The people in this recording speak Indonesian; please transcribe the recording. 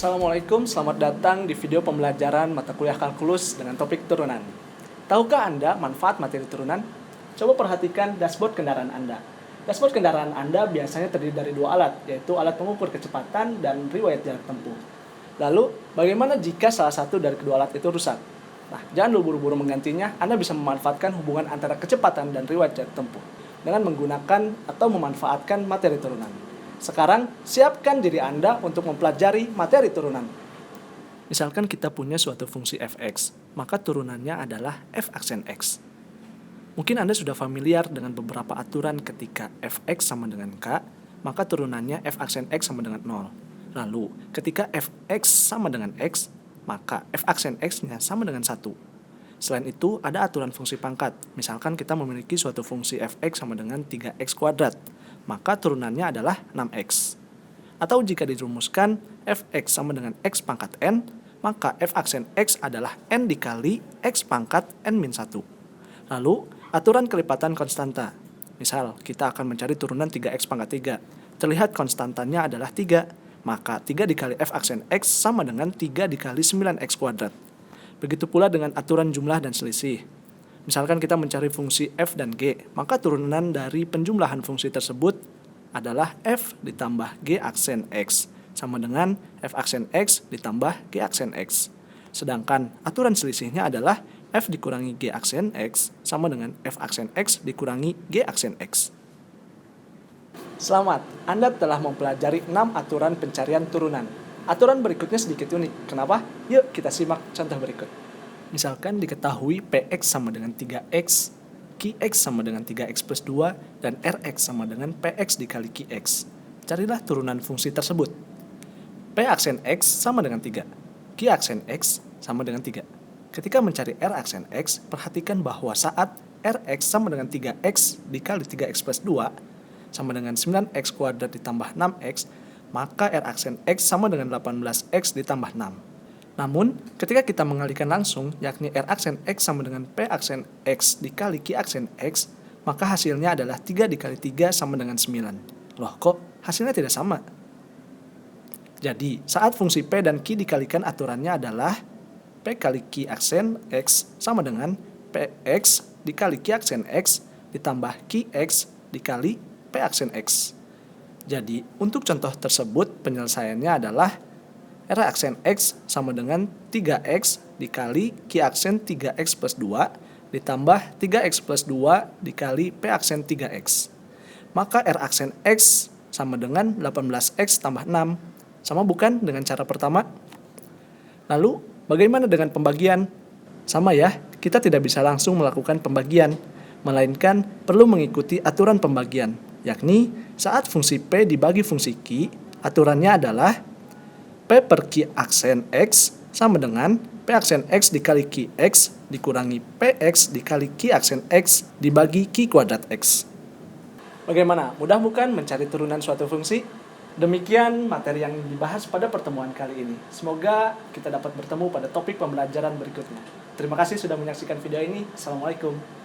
Assalamualaikum, selamat datang di video pembelajaran mata kuliah kalkulus dengan topik turunan. Tahukah Anda manfaat materi turunan? Coba perhatikan dashboard kendaraan Anda. Dashboard kendaraan Anda biasanya terdiri dari dua alat, yaitu alat pengukur kecepatan dan riwayat jarak tempuh. Lalu, bagaimana jika salah satu dari kedua alat itu rusak? Nah, jangan buru-buru menggantinya, Anda bisa memanfaatkan hubungan antara kecepatan dan riwayat jarak tempuh dengan menggunakan atau memanfaatkan materi turunan. Sekarang, siapkan diri Anda untuk mempelajari materi turunan. Misalkan kita punya suatu fungsi fx, maka turunannya adalah f aksen x. Mungkin Anda sudah familiar dengan beberapa aturan ketika fx sama dengan k, maka turunannya f aksen x sama dengan 0. Lalu, ketika fx sama dengan x, maka f aksen x-nya sama dengan 1. Selain itu, ada aturan fungsi pangkat. Misalkan kita memiliki suatu fungsi fx sama dengan 3x kuadrat, maka turunannya adalah 6x. Atau jika dirumuskan fx sama dengan x pangkat n, maka f aksen x adalah n dikali x pangkat n-1. Lalu, aturan kelipatan konstanta. Misal, kita akan mencari turunan 3x pangkat 3. Terlihat konstantannya adalah 3, maka 3 dikali f aksen x sama dengan 3 dikali 9x kuadrat. Begitu pula dengan aturan jumlah dan selisih. Misalkan kita mencari fungsi f dan g, maka turunan dari penjumlahan fungsi tersebut adalah f ditambah g aksen x, sama dengan f aksen x ditambah g aksen x. Sedangkan aturan selisihnya adalah f dikurangi g aksen x, sama dengan f aksen x dikurangi g aksen x. Selamat, Anda telah mempelajari 6 aturan pencarian turunan. Aturan berikutnya sedikit unik. Kenapa? Yuk kita simak contoh berikut. Misalkan diketahui Px sama dengan 3x, Qx sama dengan 3x plus 2, dan Rx sama dengan Px dikali Qx. Carilah turunan fungsi tersebut. P aksen x sama dengan 3, Q aksen x sama dengan 3. Ketika mencari R aksen x, perhatikan bahwa saat Rx sama dengan 3x dikali 3x plus 2, sama dengan 9x kuadrat ditambah 6x, maka R aksen x sama dengan 18x ditambah 6. Namun, ketika kita mengalihkan langsung, yakni R aksen x sama dengan P aksen x dikali Q aksen x, maka hasilnya adalah 3 dikali 3 sama dengan 9. Loh, kok hasilnya tidak sama? Jadi, saat fungsi P dan Q dikalikan aturannya adalah P kali Q aksen x sama dengan Px dikali Q aksen x ditambah Qx dikali P aksen x. Jadi, untuk contoh tersebut, penyelesaiannya adalah R aksen X sama dengan 3X dikali Q aksen 3X plus 2 ditambah 3X plus 2 dikali P aksen 3X. Maka R aksen X sama dengan 18X tambah 6. Sama bukan dengan cara pertama? Lalu, bagaimana dengan pembagian? Sama ya, kita tidak bisa langsung melakukan pembagian, melainkan perlu mengikuti aturan pembagian, yakni saat fungsi P dibagi fungsi Q, aturannya adalah P per Q aksen X sama dengan P aksen X dikali Qx dikurangi Px dikali Q aksen X dibagi Q kuadrat X. Bagaimana? Mudah bukan mencari turunan suatu fungsi? Demikian materi yang dibahas pada pertemuan kali ini. Semoga kita dapat bertemu pada topik pembelajaran berikutnya. Terima kasih sudah menyaksikan video ini. Assalamualaikum.